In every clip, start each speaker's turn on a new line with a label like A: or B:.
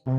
A: Gonna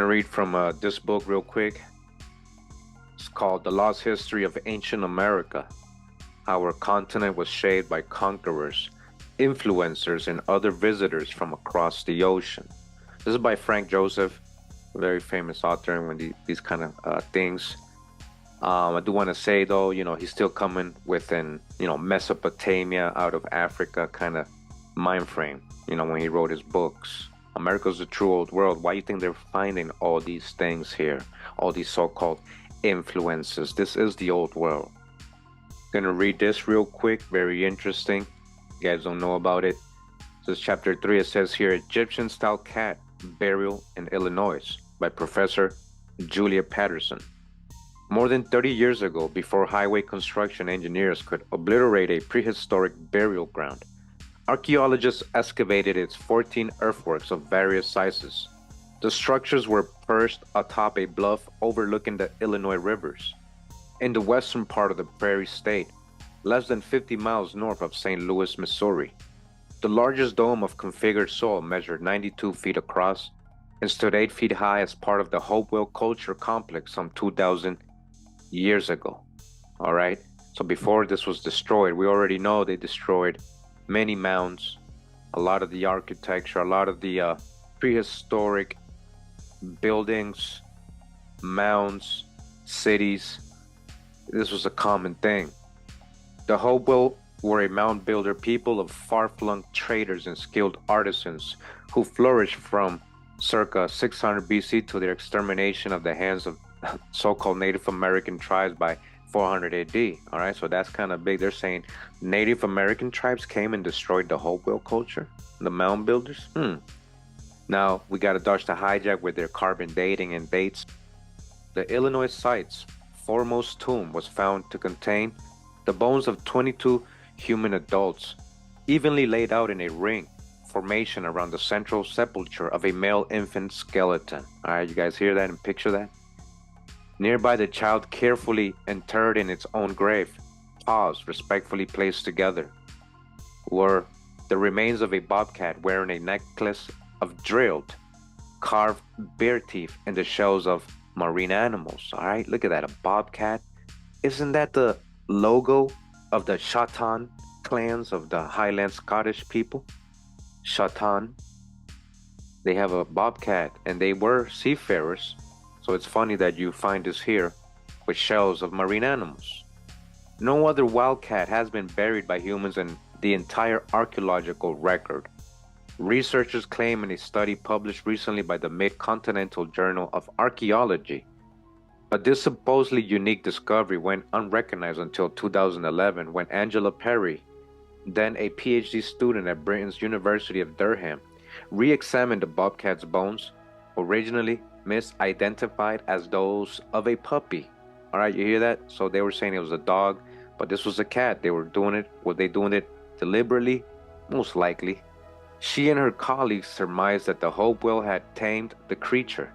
A: read from this book real quick. It's called The Lost History of Ancient America: How Our Continent Was Shaped by Conquerors, Influencers, and Other Visitors from Across the Ocean. This is by Frank Joseph, a very famous author, and when these kind of things. I do want to say though, he's still coming within, Mesopotamia, out of Africa kind of mind frame, when he wrote his books. America's the true old world. Why do you think they're finding all these things here? All these so-called influences. This is the old world. Gonna read this real quick, very interesting. You guys don't know about it. This is chapter 3. It says here, Egyptian style cat burial in Illinois by Professor Julia Patterson. More than 30 years ago, before highway construction engineers could obliterate a prehistoric burial ground, archaeologists excavated its 14 earthworks of various sizes. The structures were perched atop a bluff overlooking the Illinois rivers, in the western part of the Prairie State, less than 50 miles north of St. Louis, Missouri. The largest dome of configured soil measured 92 feet across and stood 8 feet high as part of the Hopewell Culture Complex some 2,000 years ago. All right, so before this was destroyed, we already know they destroyed many mounds, a lot of the architecture, a lot of the prehistoric buildings, mounds, cities. This was a common thing. The Hopewell were a mound builder people of far-flung traders and skilled artisans who flourished from circa 600 BC to their extermination of the hands of so-called Native American tribes by 400 AD. All right, so that's kind of big. They're saying Native American tribes came and destroyed the Hopewell culture, the mound builders. Now we got to dodge the hijack with their carbon dating and dates. The Illinois site's foremost tomb was found to contain the bones of 22 human adults, evenly laid out in a ring formation around the central sepulture of a male infant skeleton. All right, you guys hear that and picture that? Nearby, the child carefully interred in its own grave, paws respectfully placed together, were the remains of a bobcat wearing a necklace of drilled, carved bear teeth and the shells of marine animals. All right, look at that, a bobcat. Isn't that the logo of the Shatan clans of the Highland Scottish people? Shatan. They have a bobcat and they were seafarers. So it's funny that you find this here with shells of marine animals. No other wildcat has been buried by humans in the entire archaeological record. Researchers claim in a study published recently by the Mid-Continental Journal of Archaeology. But this supposedly unique discovery went unrecognized until 2011 when Angela Perry, then a PhD student at Britain's University of Durham, re-examined the bobcat's bones, originally misidentified as those of a puppy. All right, you hear that? So they were saying it was a dog, but this was a cat. They were doing it. Were they doing it deliberately? Most likely. She and her colleagues surmised that the Hopewell had tamed the creature,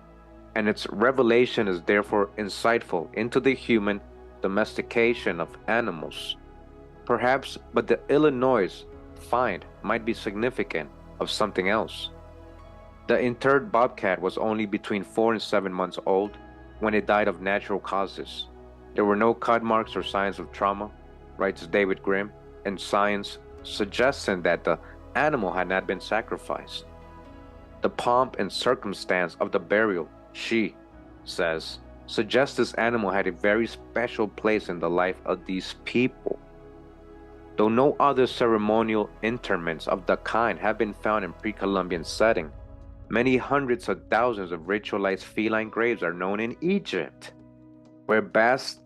A: and its revelation is therefore insightful into the human domestication of animals. Perhaps, but the Illinois find might be significant of something else. The interred bobcat was only between 4 and 7 months old when it died of natural causes. There were no cut marks or signs of trauma, writes David Grimm, and science suggesting that the animal had not been sacrificed. The pomp and circumstance of the burial, she says, suggests this animal had a very special place in the life of these people. Though no other ceremonial interments of the kind have been found in pre-Columbian setting, many hundreds of thousands of ritualized feline graves are known in Egypt, where Bast,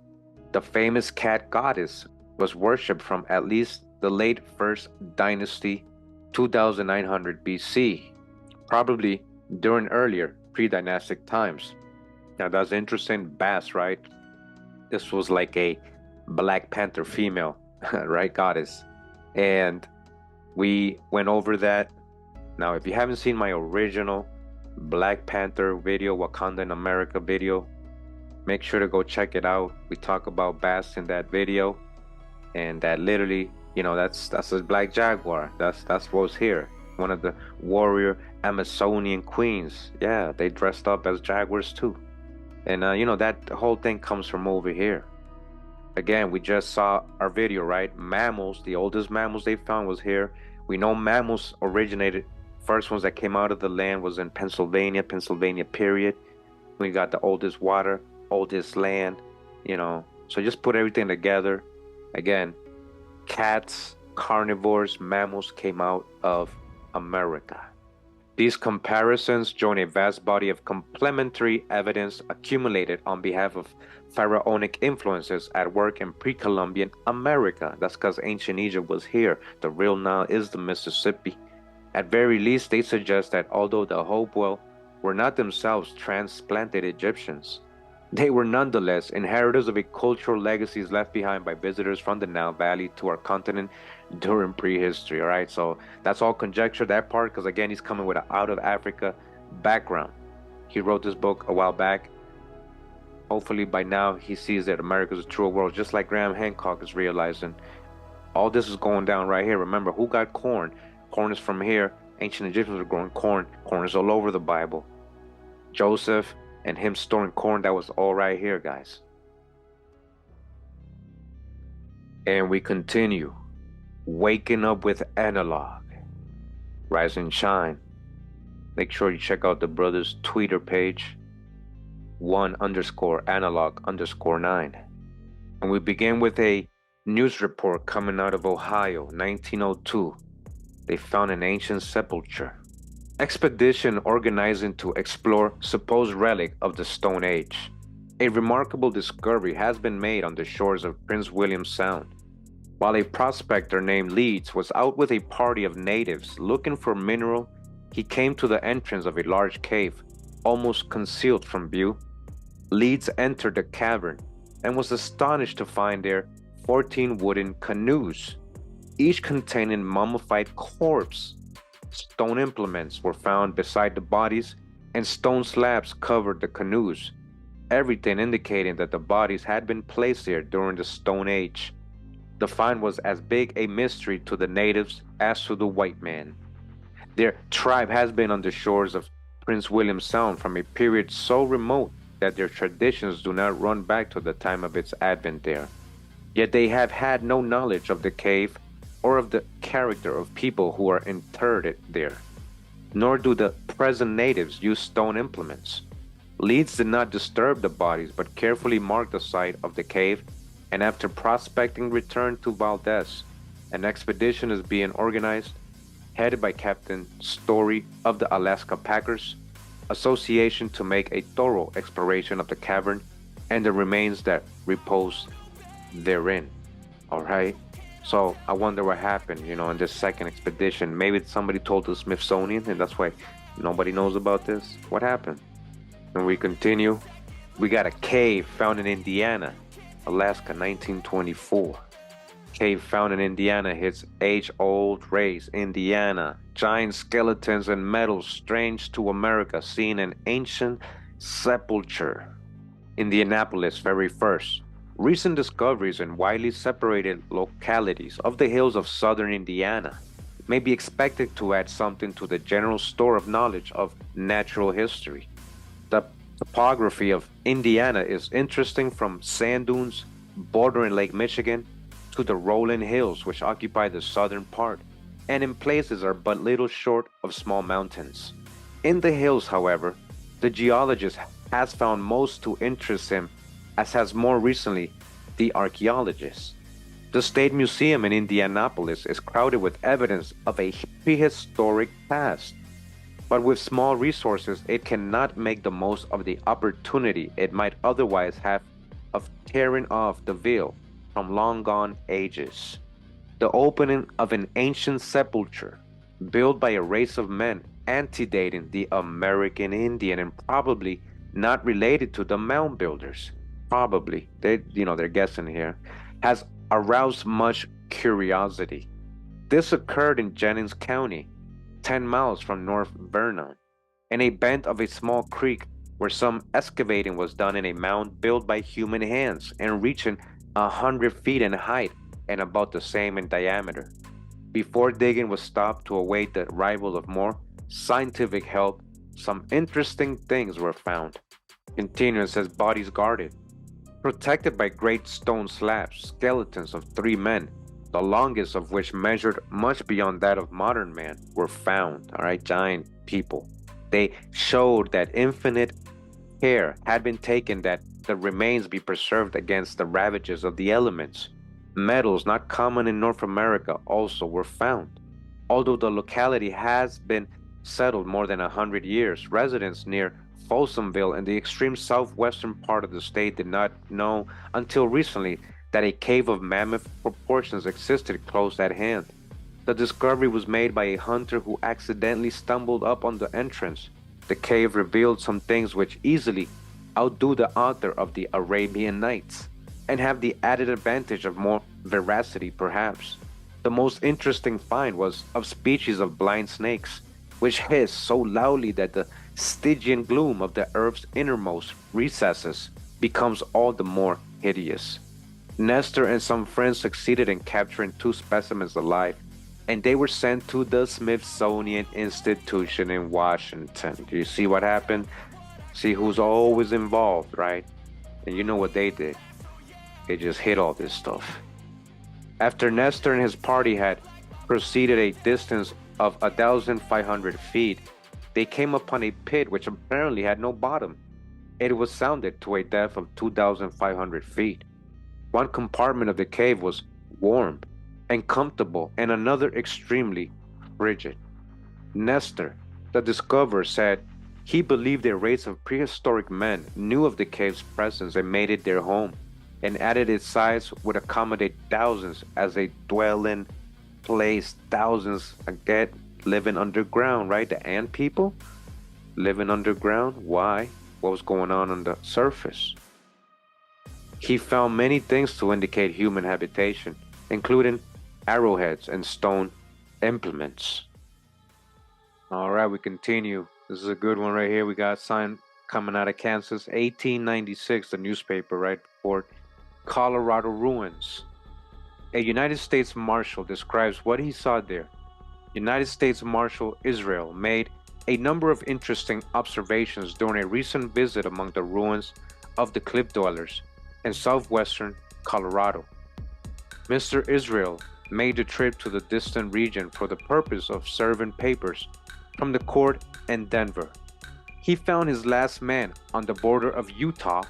A: the famous cat goddess, was worshipped from at least the late First Dynasty, 2900 BC, probably during earlier pre-dynastic times. Now that's interesting, Bast, right? This was like a Black Panther female, right, goddess. And we went over that. Now, if you haven't seen my original Black Panther video, Wakanda in America video, make sure to go check it out. We talk about Bast in that video, and that literally, that's a black jaguar. That's what was here. One of the warrior Amazonian queens. Yeah, they dressed up as jaguars too. And that whole thing comes from over here. Again, we just saw our video, right? Mammals, the oldest mammals they found was here. We know mammals originated, first ones that came out of the land was in Pennsylvania period. We got the oldest water, oldest land, So just put everything together. Again, cats, carnivores, mammals came out of America. These comparisons join a vast body of complementary evidence accumulated on behalf of pharaonic influences at work in pre-Columbian America. That's because ancient Egypt was here. The real Nile is the Mississippi. At very least, they suggest that although the Hopewell were not themselves transplanted Egyptians, they were nonetheless inheritors of a cultural legacies left behind by visitors from the Nile Valley to our continent during prehistory. All right, so that's all conjecture, that part, because again, he's coming with an out of Africa background. He wrote this book a while back. Hopefully by now he sees that America is a true world, just like Graham Hancock is realizing. All this is going down right here. Remember, who got corn? Corn is from here. Ancient Egyptians were growing corn. Corn is all over the Bible. Joseph and him storing corn, that was all right here, guys. And we continue. Waking up with analog. Rise and shine. Make sure you check out the brother's Twitter page. 1_analog_9. And we begin with a news report coming out of Ohio, 1902. They found an ancient sepulcher. Expedition organizing to explore supposed relic of the Stone Age. A remarkable discovery has been made on the shores of Prince William Sound. While a prospector named Leeds was out with a party of natives looking for mineral, he came to the entrance of a large cave, almost concealed from view. Leeds entered the cavern and was astonished to find there 14 wooden canoes, each containing mummified corpse. Stone implements were found beside the bodies, and stone slabs covered the canoes, everything indicating that the bodies had been placed there during the Stone Age. The find was as big a mystery to the natives as to the white man. Their tribe has been on the shores of Prince William Sound from a period so remote that their traditions do not run back to the time of its advent there. Yet they have had no knowledge of the cave or of the character of people who are interred there. Nor do the present natives use stone implements. Leeds did not disturb the bodies but carefully marked the site of the cave, and after prospecting returned to Valdez. An expedition is being organized, headed by Captain Story of the Alaska Packers Association, to make a thorough exploration of the cavern and the remains that repose therein. All right. So I wonder what happened, in this second expedition. Maybe somebody told the Smithsonian, and that's why nobody knows about this. What happened? And we continue. We got a cave found in Indiana, Alaska, 1924. Cave found in Indiana hits age-old race, Indiana. Giant skeletons and metals strange to America, seen in ancient sepulcher. Indianapolis, February 1st. Recent discoveries in widely separated localities of the hills of southern Indiana may be expected to add something to the general store of knowledge of natural history. The topography of Indiana is interesting from sand dunes bordering Lake Michigan to the rolling hills which occupy the southern part, and in places are but little short of small mountains. In the hills, however, the geologist has found most to interest him, as has more recently the archaeologist. The State Museum in Indianapolis is crowded with evidence of a prehistoric past, but with small resources, it cannot make the most of the opportunity it might otherwise have of tearing off the veil from long gone ages. The opening of an ancient sepulchre built by a race of men antedating the American Indian and probably not related to the mound builders. Probably, they're guessing here, has aroused much curiosity. This occurred in Jennings County, 10 miles from North Vernon, in a bend of a small creek where some excavating was done in a mound built by human hands and reaching 100 feet in height and about the same in diameter. Before digging was stopped to await the arrival of more scientific help, some interesting things were found. Continuing says bodies guarded, protected by great stone slabs, skeletons of 3 men, the longest of which measured much beyond that of modern man, were found. All right, giant people. They showed that infinite care had been taken that the remains be preserved against the ravages of the elements. Metals not common in North America also were found. Although the locality has been settled more than 100 years, residents near Folsomville in the extreme southwestern part of the state did not know until recently that a cave of mammoth proportions existed close at hand. The discovery was made by a hunter who accidentally stumbled up on the entrance. The cave revealed some things which easily outdo the author of the Arabian Nights, and have the added advantage of more veracity perhaps. The most interesting find was of species of blind snakes, which hiss so loudly that the Stygian gloom of the earth's innermost recesses becomes all the more hideous. Nestor and some friends succeeded in capturing 2 specimens alive, and they were sent to the Smithsonian Institution in Washington. Do you see what happened? See who's always involved, right? And you know what they did? They just hid all this stuff. After Nestor and his party had proceeded a distance of 1,500 feet, they came upon a pit which apparently had no bottom. It was sounded to a depth of 2,500 feet. One compartment of the cave was warm and comfortable, and another extremely frigid. Nestor, the discoverer, said he believed a race of prehistoric men knew of the cave's presence and made it their home, and added its size would accommodate thousands as a dwelling place. Thousands, again, living underground, right? The ant people living underground. Why? What was going on the surface? He found many things to indicate human habitation, including arrowheads and stone implements. All right, we continue. This is a good one right here. We got a sign coming out of Kansas, 1896, the newspaper, right before Colorado ruins. A United States Marshal describes what he saw there. United States Marshal Israel made a number of interesting observations during a recent visit among the ruins of the cliff dwellers in southwestern Colorado. Mr. Israel made the trip to the distant region for the purpose of serving papers from the court in Denver. He found his last man on the border of Utah,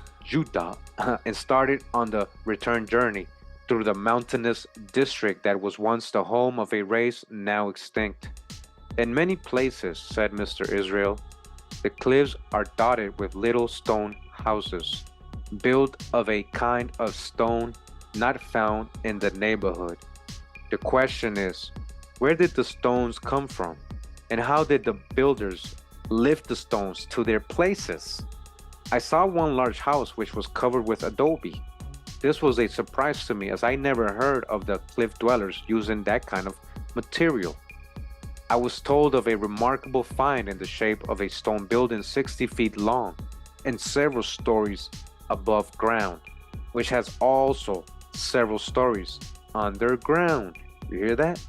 A: and started on the return journey through the mountainous district that was once the home of a race now extinct. In many places, said Mr. Israel, the cliffs are dotted with little stone houses, built of a kind of stone not found in the neighborhood. The question is, where did the stones come from? And how did the builders lift the stones to their places? I saw one large house which was covered with adobe. This was a surprise to me, as I never heard of the cliff dwellers using that kind of material. I was told of a remarkable find in the shape of a stone building 60 feet long and several stories above ground. which has also several stories underground. You hear that?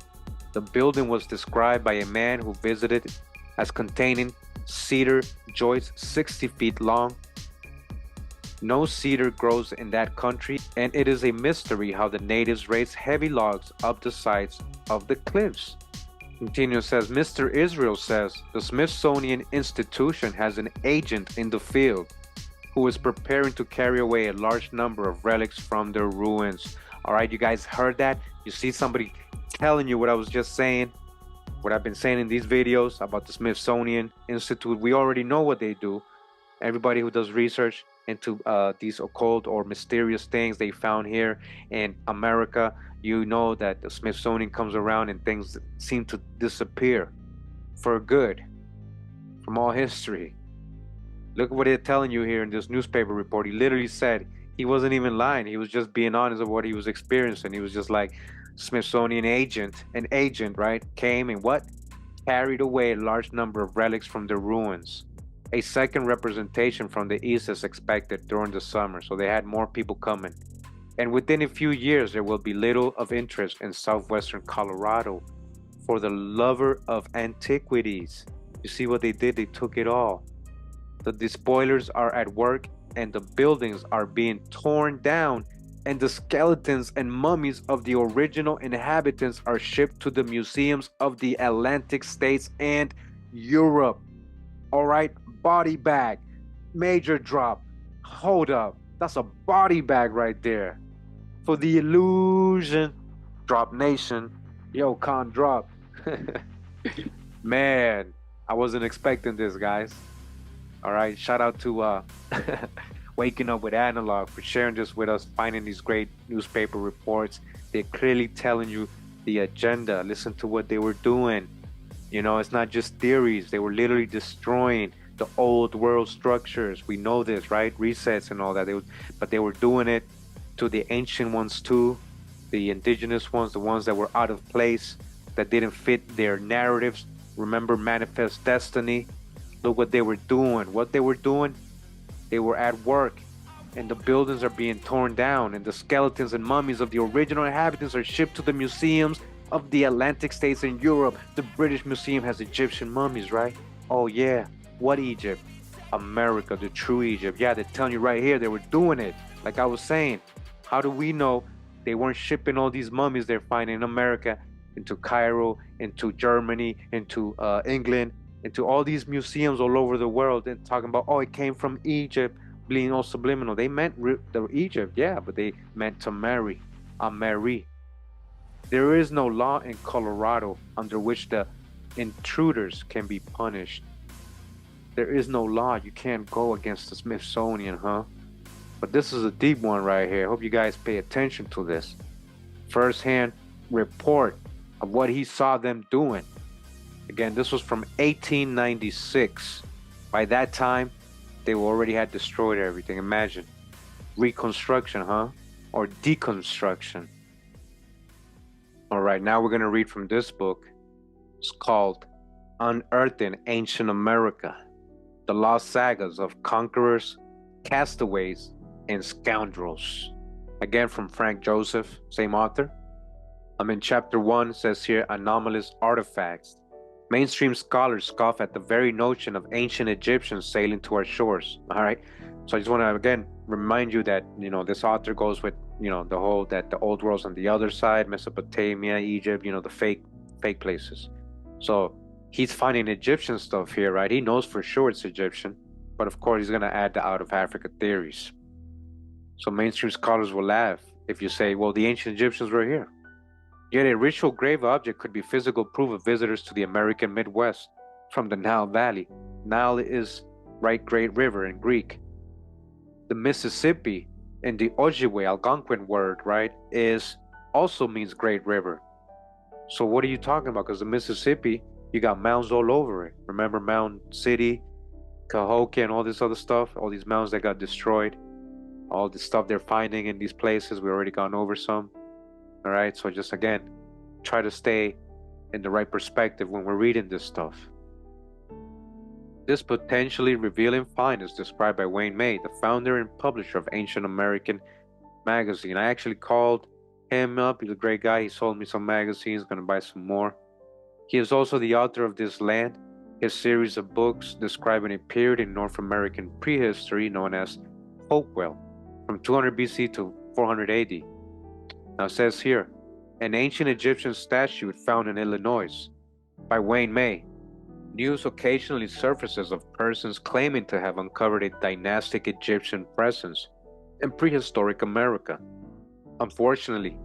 A: The building was described by a man who visited as containing cedar joists 60 feet long. No cedar grows in that country, and it is a mystery how the natives raise heavy logs up the sides of the cliffs. Continues, says Mr. Israel says the Smithsonian Institution has an agent in the field who is preparing to carry away a large number of relics from their ruins. All right, you guys heard that? You see somebody telling you what I was just saying, what I've been saying in these videos about the Smithsonian Institute. We already know what they do. Everybody who does research into these occult or mysterious things they found here in America, you know that the Smithsonian comes around and things seem to disappear for good from all history. Look at what they're telling you here in this newspaper report. He literally said he wasn't even lying. He was just being honest of what he was experiencing. He was just like, Smithsonian agent, an agent, right, came and what? Carried away a large number of relics from the ruins. A second representation from the east is expected during the summer, so they had more people coming. And within a few years, there will be little of interest in southwestern Colorado for the lover of antiquities. You see what they did? They took it all. The despoilers are at work and the buildings are being torn down, and the skeletons and mummies of the original inhabitants are shipped to the museums of the Atlantic states and Europe. All right, body bag, major drop. Hold up, that's a body bag right there. For the illusion, drop nation. Yo, con drop. Man, I wasn't expecting this, guys. All right, shout out to Waking Up with Analog for sharing this with us, finding these great newspaper reports. They're clearly telling you the agenda. Listen to what they were doing. You know, it's not just theories. They were literally destroying the old world structures. We know this, right? Resets and all that. But they were doing it to the ancient ones too, the indigenous ones, the ones that were out of place, that didn't fit their narratives. Remember Manifest Destiny? Look what they were doing. What they were doing? They were at work, and the buildings are being torn down, and the skeletons and mummies of the original inhabitants are shipped to the museums of the Atlantic states in Europe. The British Museum has Egyptian mummies, right? Oh yeah. What Egypt? America, the true Egypt. Yeah, they're telling you right here they were doing it. Like I was saying, how do we know they weren't shipping all these mummies they're finding in America into Cairo, into Germany, into England, into all these museums all over the world, and talking about, oh, it came from Egypt, being all subliminal. They meant the Egypt, yeah, but they meant to marry, Mary. There is no law in Colorado under which the intruders can be punished. There is no law. You can't go against the Smithsonian, huh? But this is a deep one right here. I hope you guys pay attention to this. First-hand report of what he saw them doing. Again, this was from 1896. By that time, they already had destroyed everything. Imagine. Reconstruction, huh? Or deconstruction. All right, now we're going to read from this book. It's called Unearthing Ancient America, The Lost Sagas of Conquerors, Castaways, and Scoundrels. Again, from Frank Joseph, same author. I'm in chapter 1, says here, Anomalous Artifacts. Mainstream scholars scoff at the very notion of ancient Egyptians sailing to our shores. All right. So I just want to, again, remind you that, this author goes with, the whole, that the old world's on the other side, Mesopotamia, Egypt, the fake places. So he's finding Egyptian stuff here, right? He knows for sure it's Egyptian, but of course he's going to add the out of Africa theories. So mainstream scholars will laugh if you say, well, the ancient Egyptians were here. Yet a ritual grave object could be physical proof of visitors to the American Midwest from the Nile Valley. Nile is, right, great river in Greek. The Mississippi in the Ojibwe Algonquin word, right, also means great river. So what are you talking about? Because the Mississippi, you got mounds all over it. Remember Mound City, Cahokia, and all this other stuff? All these mounds that got destroyed. All the stuff they're finding in these places. We already gone over some. All right, so just again, try to stay in the right perspective when we're reading this stuff. This potentially revealing find is described by Wayne May, the founder and publisher of Ancient American magazine. I actually called him up. He's a great guy. He sold me some magazines, gonna buy some more. He is also the author of This Land, his series of books describing a period in North American prehistory known as Hopewell, from 200 BC to 400 AD. Now it says here, an ancient Egyptian statue found in Illinois by Wayne May. News occasionally surfaces of persons claiming to have uncovered a dynastic Egyptian presence in prehistoric America. Unfortunately,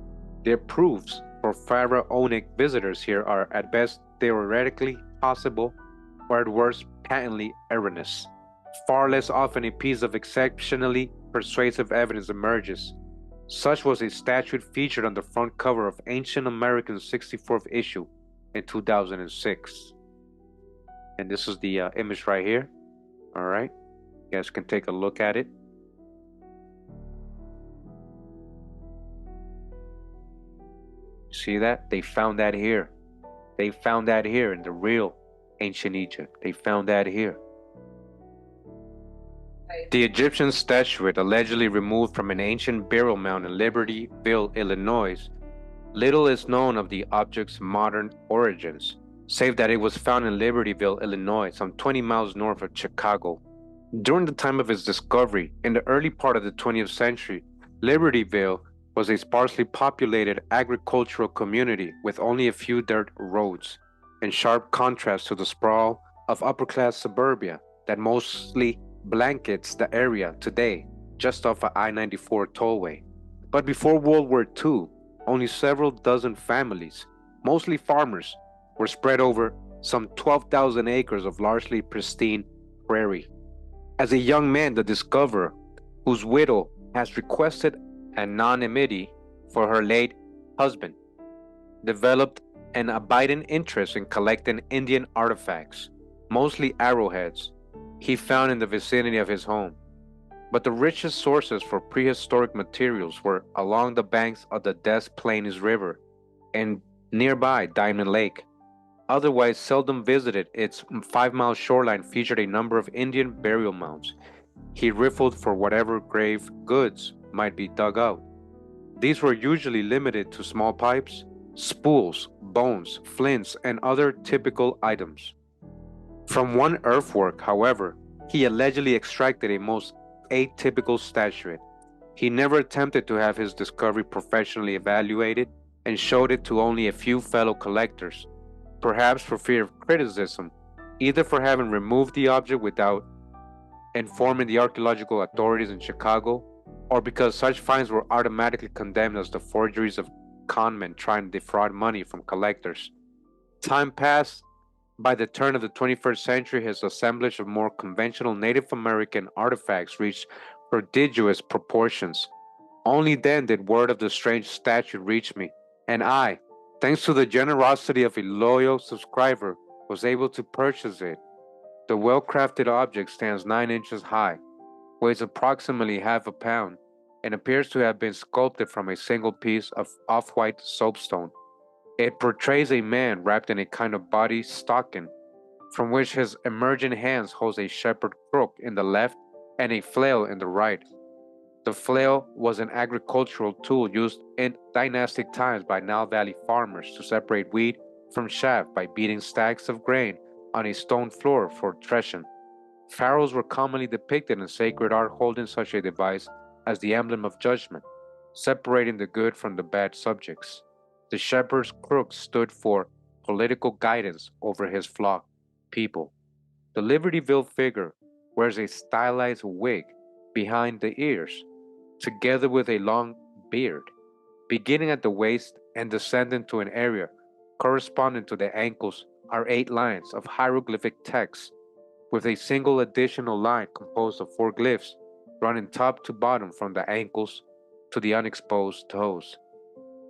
A: their proofs for pharaonic visitors here are at best theoretically possible or at worst patently erroneous. Far less often a piece of exceptionally persuasive evidence emerges. Such was a statue featured on the front cover of Ancient American's 64th issue in 2006. And this is the image right here. All right, you guys can take a look at it. See that? They found that here. They found that here in the real ancient Egypt. They found that here. The Egyptian statuette, allegedly removed from an ancient burial mound in Libertyville, Illinois, little is known of the object's modern origins, save that it was found in Libertyville, Illinois, some 20 miles north of Chicago. During the time of its discovery, in the early part of the 20th century, Libertyville was a sparsely populated agricultural community with only a few dirt roads, in sharp contrast to the sprawl of upper-class suburbia that mostly blankets the area today, just off of I-94 tollway. But before World War II, only several dozen families, mostly farmers, were spread over some 12,000 acres of largely pristine prairie. As a young man, the discoverer, whose widow has requested anonymity for her late husband, developed an abiding interest in collecting Indian artifacts, mostly arrowheads, he found in the vicinity of his home. But the richest sources for prehistoric materials were along the banks of the Des Plaines River and nearby Diamond Lake. Otherwise seldom visited, its 5-mile shoreline featured a number of Indian burial mounds. He riffled for whatever grave goods might be dug out. These were usually limited to small pipes, spools, bones, flints, and other typical items. From one earthwork, however, he allegedly extracted a most atypical statuette. He never attempted to have his discovery professionally evaluated and showed it to only a few fellow collectors, perhaps for fear of criticism, either for having removed the object without informing the archaeological authorities in Chicago, or because such finds were automatically condemned as the forgeries of conmen trying to defraud money from collectors. Time passed. By the turn of the 21st century, his assemblage of more conventional Native American artifacts reached prodigious proportions. Only then did word of the strange statue reach me, and I, thanks to the generosity of a loyal subscriber, was able to purchase it. The well-crafted object stands 9 inches high, weighs approximately half a pound, and appears to have been sculpted from a single piece of off-white soapstone. It portrays a man wrapped in a kind of body stocking, from which his emerging hands holds a shepherd crook in the left and a flail in the right. The flail was an agricultural tool used in dynastic times by Nile Valley farmers to separate wheat from chaff by beating stacks of grain on a stone floor for threshing. Pharaohs were commonly depicted in sacred art holding such a device as the emblem of judgment, separating the good from the bad subjects. The shepherd's crook stood for political guidance over his flock, people. The Libertyville figure wears a stylized wig behind the ears, together with a long beard, beginning at the waist and descending to an area corresponding to the ankles are 8 lines of hieroglyphic text, with a single additional line composed of 4 glyphs running top to bottom from the ankles to the unexposed toes.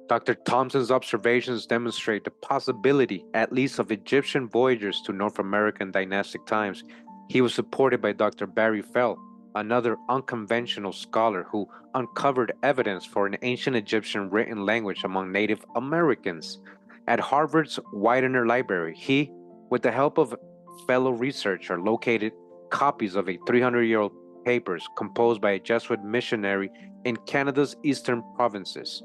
A: Dr. Thompson's observations demonstrate the possibility, at least, of Egyptian voyagers to North America in dynastic times. He was supported by Dr. Barry Fell, another unconventional scholar who uncovered evidence for an ancient Egyptian written language among Native Americans. At Harvard's Widener Library, he, with the help of fellow researcher, located copies of a 300-year-old papers composed by a Jesuit missionary in Canada's eastern provinces.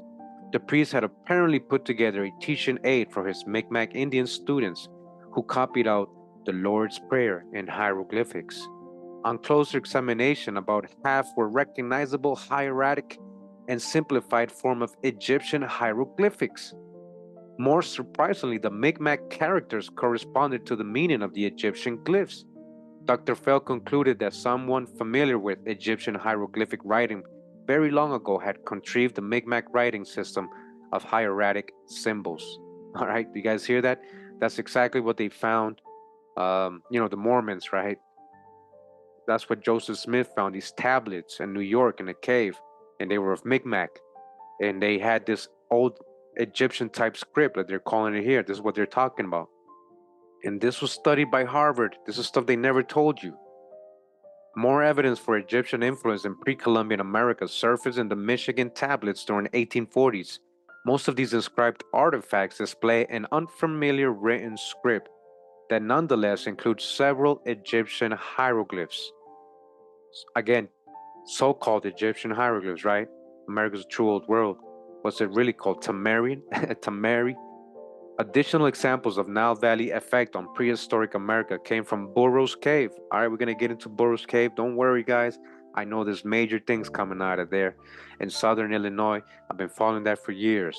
A: The priest had apparently put together a teaching aid for his Mi'kmaq Indian students who copied out the Lord's Prayer in hieroglyphics. On closer examination, about half were recognizable hieratic and simplified form of Egyptian hieroglyphics. More surprisingly, the Mi'kmaq characters corresponded to the meaning of the Egyptian glyphs. Dr. Fell concluded that someone familiar with Egyptian hieroglyphic writing very long ago had contrived the Mi'kmaq writing system of hieratic symbols. All right, do you guys hear that? That's exactly what they found. The Mormons, right? That's what Joseph Smith found, these tablets in New York in a cave, and they were of Mi'kmaq. And they had this old Egyptian type script that they're calling it here. This is what they're talking about. And this was studied by Harvard. This is stuff they never told you. More evidence for Egyptian influence in pre-Columbian America surfaced in the Michigan tablets during the 1840s. Most of these inscribed artifacts display an unfamiliar written script that nonetheless includes several Egyptian hieroglyphs. Again, so-called Egyptian hieroglyphs, right? America's true old world. What's it really called? Tamarian? Tamari? Additional examples of Nile Valley effect on prehistoric America came from Burroughs Cave. All right, we're going to get into Burroughs Cave. Don't worry, guys. I know there's major things coming out of there in southern Illinois. I've been following that for years.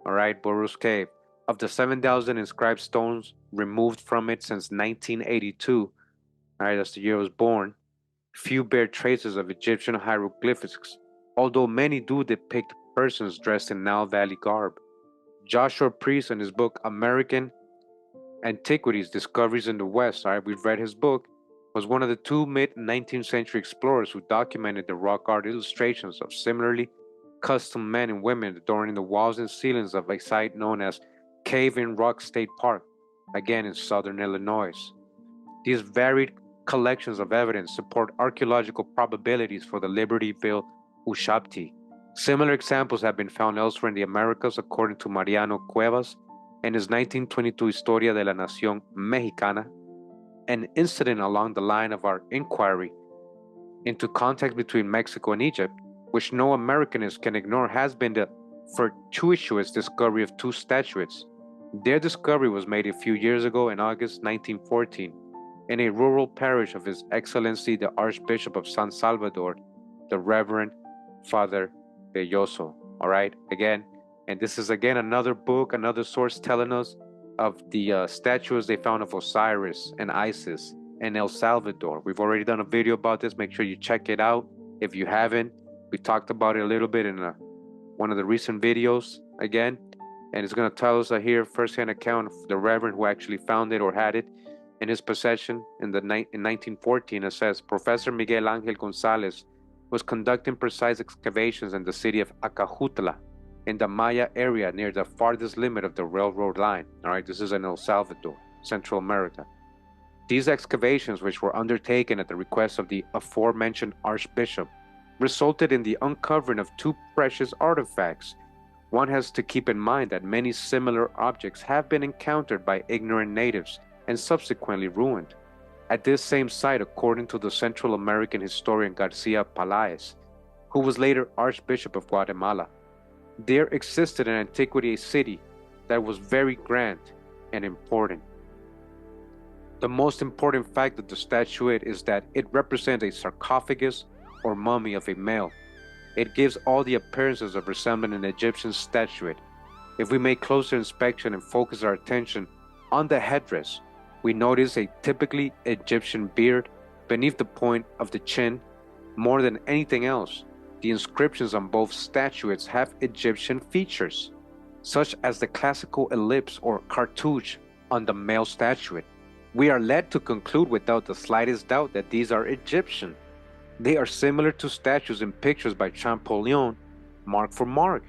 A: All right, Burroughs Cave. Of the 7,000 inscribed stones removed from it since 1982, all right, that's the year I was born, few bear traces of Egyptian hieroglyphics, although many do depict persons dressed in Nile Valley garb. Joshua Priest, in his book American Antiquities, Discoveries in the West, all right, we've read his book, was one of the two mid-19th century explorers who documented the rock art illustrations of similarly custom men and women adorning the walls and ceilings of a site known as Cave in Rock State Park, again in southern Illinois. These varied collections of evidence support archaeological probabilities for the Libertyville Ushabti. Similar examples have been found elsewhere in the Americas, according to Mariano Cuevas in his 1922 Historia de la Nación Mexicana. An incident along the line of our inquiry into contact between Mexico and Egypt, which no Americanist can ignore, has been the fortuitous discovery of two statuettes. Their discovery was made a few years ago in August 1914 in a rural parish of His Excellency the Archbishop of San Salvador, the Reverend Father Belloso. All right, again, and this is again another book, another source telling us of the statues they found of Osiris and Isis in El Salvador. We've already done a video about this. Make sure you check it out if you haven't. We talked about it a little bit in one of the recent videos again, and it's going to tell us here firsthand account of the Reverend who actually found it or had it in his possession in 1914. It says Professor Miguel Ángel González was conducting precise excavations in the city of Acajutla in the Maya area near the farthest limit of the railroad line. All right, this is in El Salvador, Central America. These excavations, which were undertaken at the request of the aforementioned Archbishop, resulted in the uncovering of two precious artifacts. One has to keep in mind that many similar objects have been encountered by ignorant natives and subsequently ruined. At this same site, according to the Central American historian Garcia Palaez, who was later Archbishop of Guatemala, there existed in antiquity a city that was very grand and important. The most important fact of the statuette is that it represents a sarcophagus or mummy of a male. It gives all the appearances of resembling an Egyptian statuette. If we make closer inspection and focus our attention on the headdress, we notice a typically Egyptian beard beneath the point of the chin. More than anything else, the inscriptions on both statuettes have Egyptian features, such as the classical ellipse or cartouche on the male statuette. We are led to conclude without the slightest doubt that these are Egyptian. They are similar to statues in pictures by Champollion, mark for mark.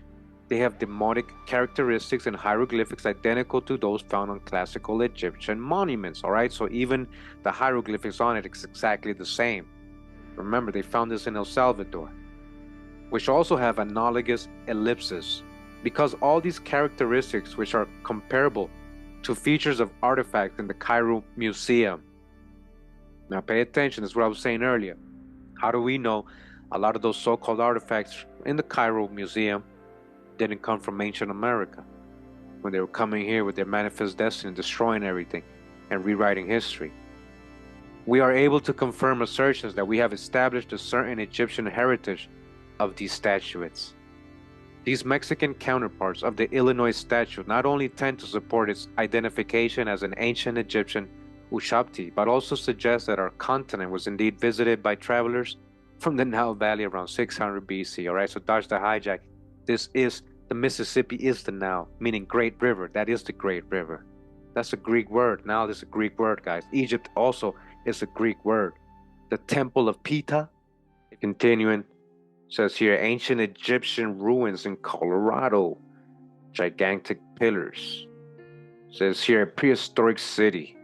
A: They have demotic characteristics and hieroglyphics identical to those found on classical Egyptian monuments, all right? So even the hieroglyphics on it is exactly the same. Remember, they found this in El Salvador, which also have analogous ellipses, because all these characteristics, which are comparable to features of artifacts in the Cairo Museum. Now pay attention, this is what I was saying earlier. How do we know a lot of those so-called artifacts in the Cairo Museum didn't come from ancient America when they were coming here with their manifest destiny, destroying everything and rewriting history? We are able to confirm assertions that we have established a certain Egyptian heritage of these statuettes. These Mexican counterparts of the Illinois statue not only tend to support its identification as an ancient Egyptian Ushabti, but also suggest that our continent was indeed visited by travelers from the Nile Valley around 600 BC. All right, so dodge the hijack. This is the Mississippi is the Nile, meaning Great River. That is the Great River. That's a Greek word. Now this is a Greek word, guys. Egypt also is a Greek word. The Temple of Ptah, continuing, says here ancient Egyptian ruins in Colorado, gigantic pillars. Says here prehistoric city,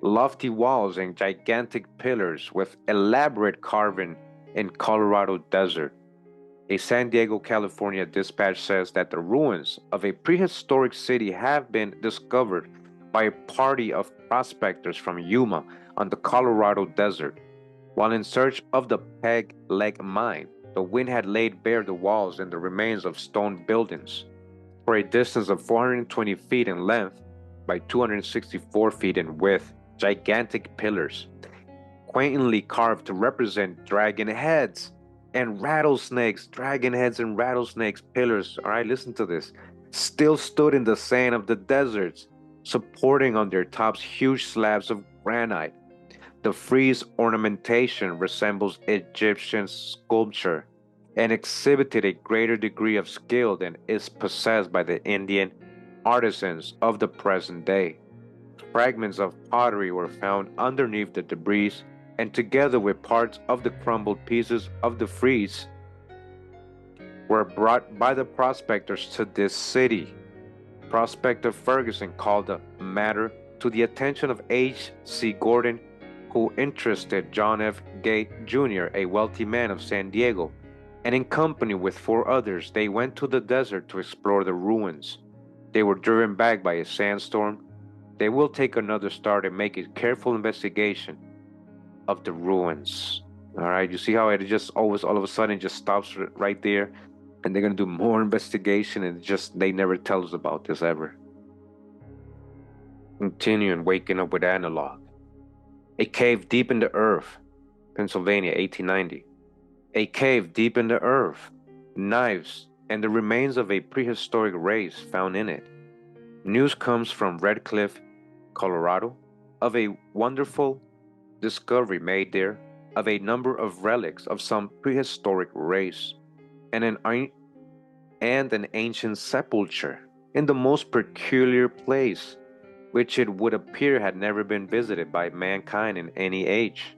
A: lofty walls and gigantic pillars with elaborate carving in Colorado desert. A San Diego, California dispatch says that the ruins of a prehistoric city have been discovered by a party of prospectors from Yuma on the Colorado desert. While in search of the Peg Leg mine, the wind had laid bare the walls and the remains of stone buildings for a distance of 420 feet in length by 264 feet in width, gigantic pillars, quaintly carved to represent dragon heads and rattlesnakes, pillars, all right, listen to this, still stood in the sand of the deserts, supporting on their tops huge slabs of granite. The frieze ornamentation resembles Egyptian sculpture and exhibited a greater degree of skill than is possessed by the Indian artisans of the present day. Fragments of pottery were found underneath the debris, and together with parts of the crumbled pieces of the frieze, were brought by the prospectors to this city. Prospector Ferguson called the matter to the attention of H. C. Gordon, who interested John F. Gate Jr., a wealthy man of San Diego, and in company with 4 others, they went to the desert to explore the ruins. They were driven back by a sandstorm. They will take another start and make a careful investigation of the ruins. All right, you see how it just always all of a sudden just stops right there, and they're gonna do more investigation, and just they never tell us about this ever. Continuing, waking up with analog. A cave deep in the earth, Pennsylvania, 1890. A cave deep in the earth, knives, and the remains of a prehistoric race found in it. News comes from Red Cliff, Colorado, of a wonderful discovery made there of a number of relics of some prehistoric race and an ancient sepulchre in the most peculiar place, which it would appear had never been visited by mankind in any age.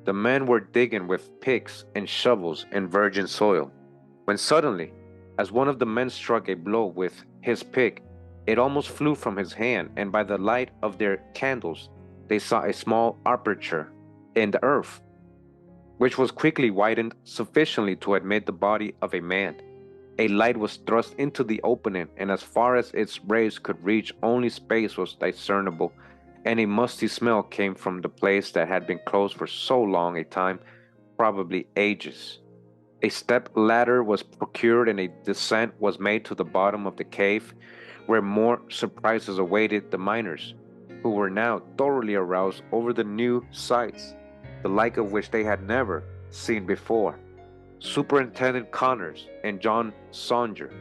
A: The men were digging with picks and shovels in virgin soil, when suddenly, as one of the men struck a blow with his pick, it almost flew from his hand, and by the light of their candles, they saw a small aperture in the earth, which was quickly widened sufficiently to admit the body of a man. A light was thrust into the opening, and as far as its rays could reach, only space was discernible, and a musty smell came from the place that had been closed for so long a time, probably ages. A step ladder was procured, and a descent was made to the bottom of the cave, where more surprises awaited the miners, who were now thoroughly aroused over the new sights, the like of which they had never seen before. Superintendent Connors and John Songer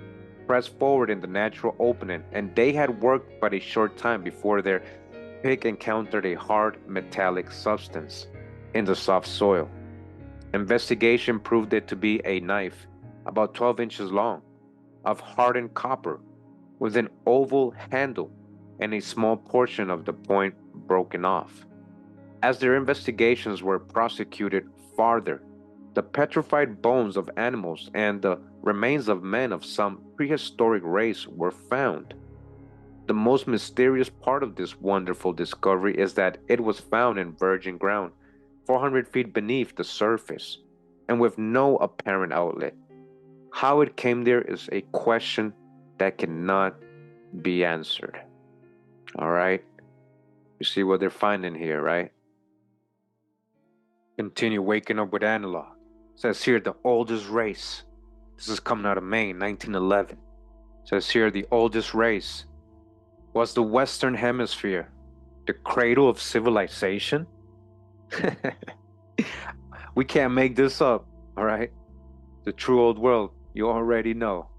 A: pressed forward in the natural opening, and they had worked but a short time before their pick encountered a hard metallic substance in the soft soil. Investigation proved it to be a knife about 12 inches long, of hardened copper, with an oval handle and a small portion of the point broken off. As their investigations were prosecuted farther, the petrified bones of animals and the remains of men of some prehistoric race were found. The most mysterious part of this wonderful discovery is that it was found in virgin ground, 400 feet beneath the surface, and with no apparent outlet. How it came there is a question that cannot be answered. All right? You see what they're finding here, right? Continue waking up with analog. Says here the oldest race. This is coming out of Maine, 1911. Says here the oldest race was the Western Hemisphere, the cradle of civilization. We can't make this up, all right? The true old world, you already know.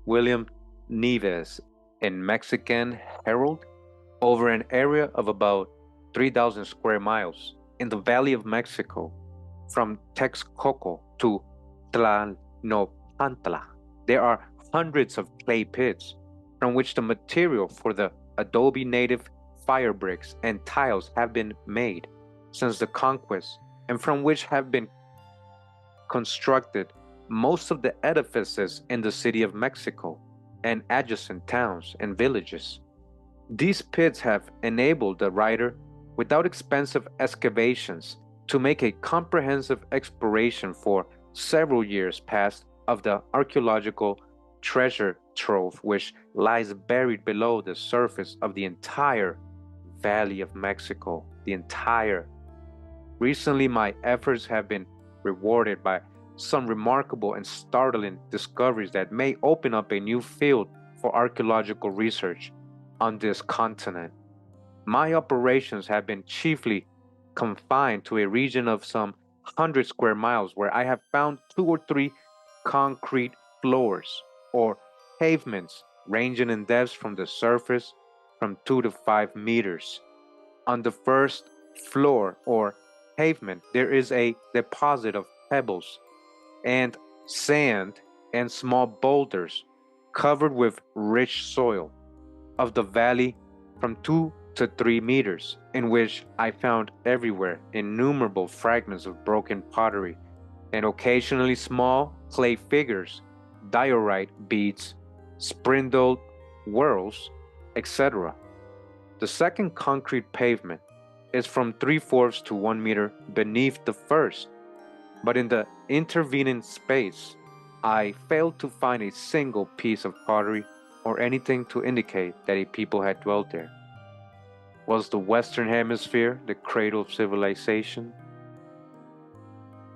A: William Nieves in Mexican Herald, over an area of about 3,000 square miles in the Valley of Mexico, from Texcoco to Tlalnepantla. There are hundreds of clay pits from which the material for the adobe native fire bricks and tiles have been made since the conquest, and from which have been constructed most of the edifices in the city of Mexico and adjacent towns and villages. These pits have enabled the writer, without expensive excavations, to make a comprehensive exploration for several years past of the archaeological treasure trove which lies buried below the surface of the entire Valley of Mexico. The entire. Recently, my efforts have been rewarded by some remarkable and startling discoveries that may open up a new field for archaeological research on this continent. My operations have been chiefly confined to a region of some 100 square miles where I have found 2 or 3 concrete floors or pavements ranging in depths from the surface from 2 to 5 meters. On the first floor or pavement, there is a deposit of pebbles and sand and small boulders covered with rich soil of the valley from 2 to 3 meters, in which I found everywhere innumerable fragments of broken pottery and occasionally small clay figures, diorite beads, spindled whorls, etc. The second concrete pavement is from 3/4 to 1 meter beneath the first, but in the intervening space, I failed to find a single piece of pottery or anything to indicate that a people had dwelt there. Was the Western Hemisphere the cradle of civilization?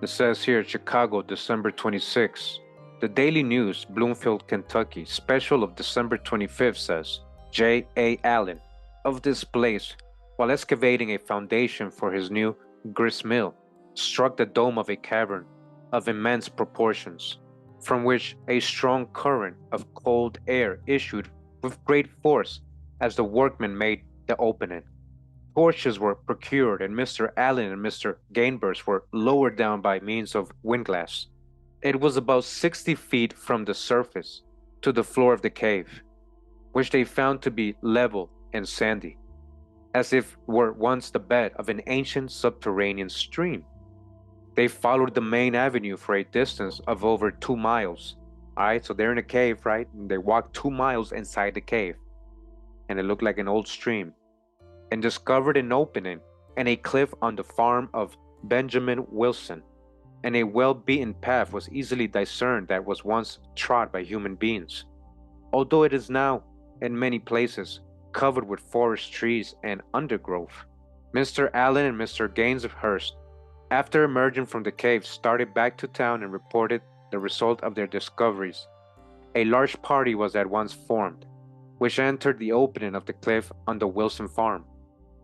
A: It says here, Chicago, December 26. The Daily News, Bloomfield, Kentucky, special of December 25th says, J. A. Allen, of this place, while excavating a foundation for his new grist mill, struck the dome of a cavern of immense proportions, from which a strong current of cold air issued with great force as the workmen made the opening. Torches were procured, and Mr. Allen and Mr. Gainbers were lowered down by means of windlass. It was about 60 feet from the surface to the floor of the cave, which they found to be level and sandy, as if were once the bed of an ancient subterranean stream. They followed the main avenue for a distance of over 2 miles. All right, so they're in a cave, right? And they walked 2 miles inside the cave, and it looked like an old stream, and discovered an opening and a cliff on the farm of Benjamin Wilson, and a well-beaten path was easily discerned that was once trod by human beings, although it is now, in many places, covered with forest trees and undergrowth. Mr. Allen and Mr. Gainshurst, after emerging from the cave, started back to town and reported the result of their discoveries. A large party was at once formed, which entered the opening of the cliff on the Wilson farm.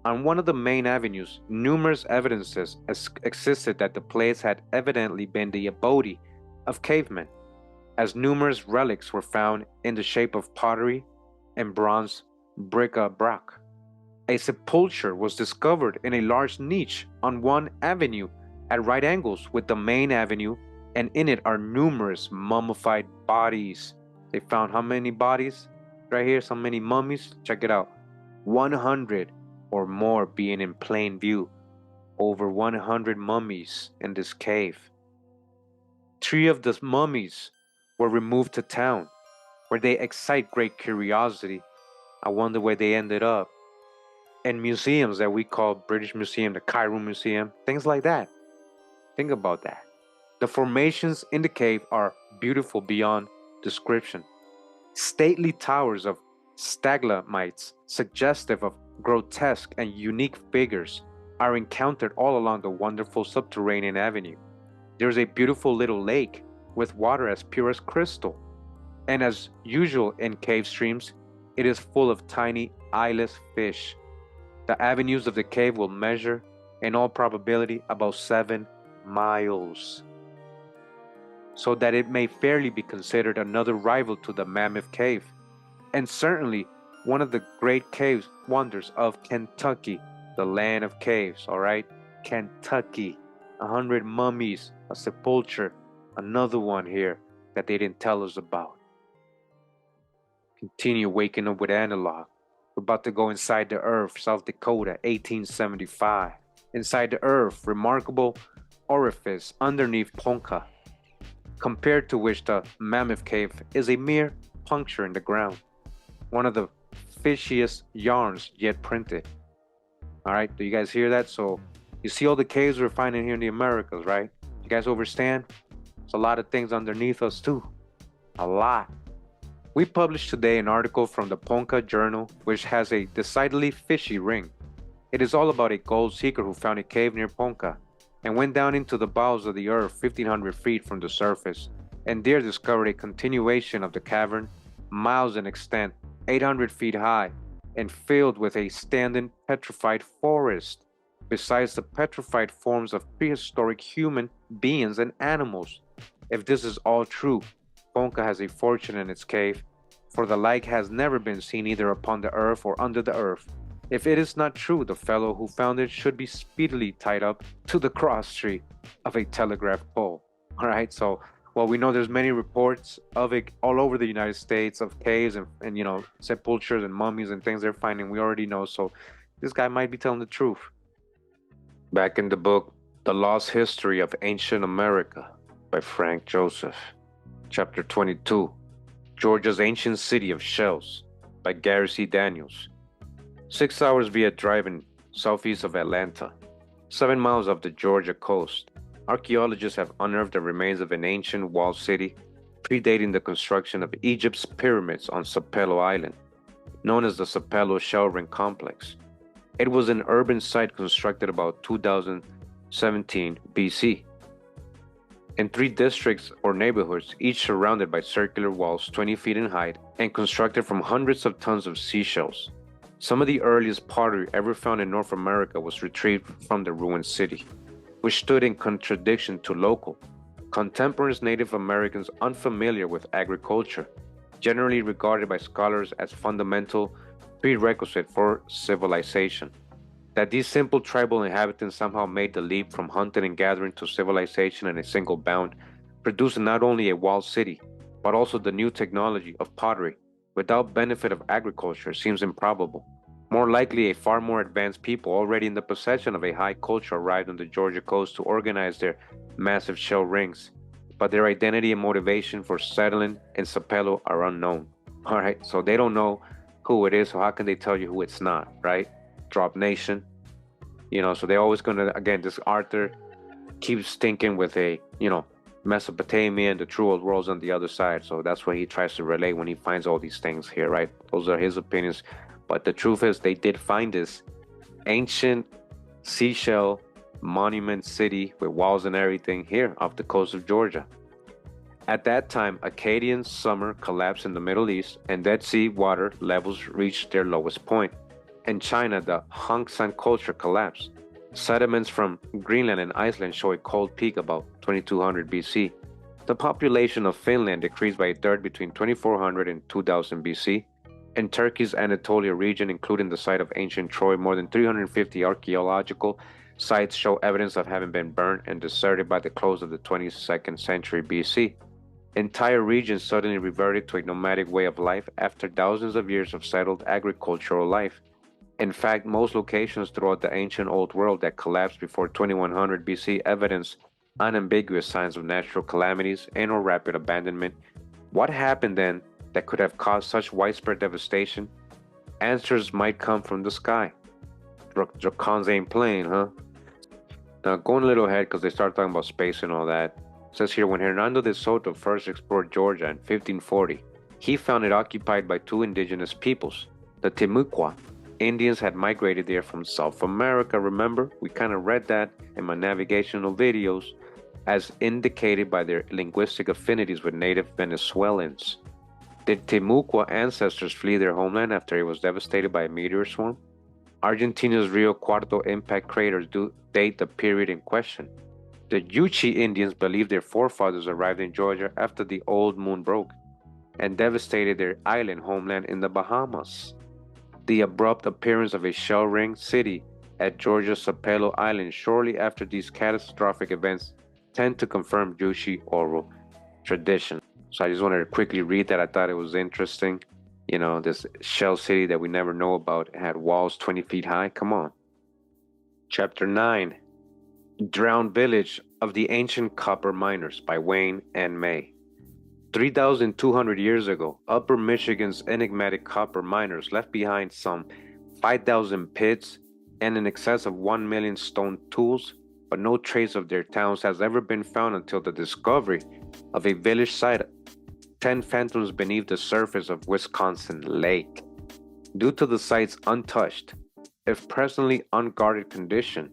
A: On one of the main avenues, numerous evidences existed that the place had evidently been the abode of cavemen, as numerous relics were found in the shape of pottery and bronze bric-a-brac. A sepulchre was discovered in a large niche on one avenue at right angles with the main avenue, and in it are numerous mummified bodies. They found how many bodies? Right here, so many mummies. Check it out. 100 or more being in plain view. Over 100 mummies in this cave. 3 of the mummies were removed to town, where they excite great curiosity. I wonder where they ended up. And museums that we call British Museum, the Cairo Museum, things like that. Think about that. The formations in the cave are beautiful beyond description. Stately towers of stalagmites, suggestive of grotesque and unique figures, are encountered all along the wonderful subterranean avenue. There's a beautiful little lake with water as pure as crystal. And as usual in cave streams, it is full of tiny eyeless fish. The avenues of the cave will measure, in all probability, about 7 miles, so that it may fairly be considered another rival to the Mammoth Cave, and certainly one of the great cave wonders of Kentucky, the land of caves, all right? Kentucky, 100 mummies, a sepulcher, another one here that they didn't tell us about. Continue waking up with analog. We're about to go inside the earth, South Dakota, 1875. Inside the earth, remarkable orifice underneath Ponca, compared to which the Mammoth Cave is a mere puncture in the ground. One of the fishiest yarns yet printed. All right, do you guys hear that? So you see all the caves we're finding here in the Americas, right? You guys understand? There's a lot of things underneath us too. A lot. We published today an article from the Ponca Journal, which has a decidedly fishy ring. It is all about a gold seeker who found a cave near Ponca and went down into the bowels of the earth 1,500 feet from the surface, and there discovered a continuation of the cavern, miles in extent, 800 feet high, and filled with a standing petrified forest, besides the petrified forms of prehistoric human beings and animals. If this is all true, Ponca has a fortune in its cave, for the like has never been seen either upon the earth or under the earth. If it is not true, the fellow who found it should be speedily tied up to the cross tree of a telegraph pole. All right, so well, we know there's many reports of it all over the United States of caves and you know, sepulchers and mummies and things they're finding. We already know, so this guy might be telling the truth. Back in the book, The Lost History of Ancient America by Frank Joseph. Chapter 22, Georgia's Ancient City of Shells by Gary C. Daniels. 6 hours via driving southeast of Atlanta, 7 miles off the Georgia coast. Archaeologists have unearthed the remains of an ancient walled city predating the construction of Egypt's pyramids on Sapelo Island, known as the Sapelo Shell Ring Complex. It was an urban site constructed about 2017 BC. In 3 districts or neighborhoods, each surrounded by circular walls 20 feet in height and constructed from hundreds of tons of seashells. Some of the earliest pottery ever found in North America was retrieved from the ruined city, which stood in contradiction to local, contemporary Native Americans unfamiliar with agriculture, generally regarded by scholars as fundamental prerequisite for civilization. That these simple tribal inhabitants somehow made the leap from hunting and gathering to civilization in a single bound, producing not only a walled city, but also the new technology of pottery, without benefit of agriculture, seems improbable. More likely, a far more advanced people already in the possession of a high culture arrived on the Georgia coast to organize their massive shell rings, but their identity and motivation for settling in Sapelo are unknown. All right, so they don't know who it is, so how can they tell you who it's not, right? Drop Nation, you know, so they're always gonna, again, this Arthur keeps thinking with a, you know, Mesopotamia and the true old world's on the other side, so that's what he tries to relate when he finds all these things here, right? Those are his opinions, but the truth is they did find this ancient seashell monument city with walls and everything here off the coast of Georgia. At that time, Akkadian summer collapsed in the Middle East and Dead Sea water levels reached their lowest point. In China, the Hongsan culture collapsed. Sediments from Greenland and Iceland show a cold peak about 2200 BC. The population of Finland decreased by a third between 2400 and 2000 BC. In Turkey's Anatolia region, including the site of ancient Troy, more than 350 archaeological sites show evidence of having been burned and deserted by the close of the 22nd century BC. Entire regions suddenly reverted to a nomadic way of life after thousands of years of settled agricultural life. In fact, most locations throughout the ancient Old World that collapsed before 2100 BC evidence unambiguous signs of natural calamities and or rapid abandonment. What happened then that could have caused such widespread devastation? Answers might come from the sky. Dracons ain't playing, huh? Now, going a little ahead because they start talking about space and all that. It says here, when Hernando de Soto first explored Georgia in 1540, he found it occupied by 2 indigenous peoples, the Timucua. Indians had migrated there from South America, remember? We kind of read that in my navigational videos. as indicated by their linguistic affinities with native Venezuelans. Did Timucua ancestors flee their homeland after it was devastated by a meteor swarm? Argentina's Rio Cuarto impact craters do date the period in question. The Yuchi Indians believe their forefathers arrived in Georgia after the old moon broke and devastated their island homeland in the Bahamas. The abrupt appearance of a shell-ringed city at Georgia's Sapelo Island shortly after these catastrophic events tend to confirm Yuchi oral tradition. So I just wanted to quickly read that. I thought it was interesting. You know, this shell city that we never know about had walls 20 feet high. Come on. Chapter 9, Drowned Village of the Ancient Copper Miners by Wayne and May. 3,200 years ago, Upper Michigan's enigmatic copper miners left behind some 5,000 pits and in excess of 1 million stone tools, but no trace of their towns has ever been found until the discovery of a village site 10 fathoms beneath the surface of Wisconsin Lake. Due to the site's untouched, if presently unguarded condition,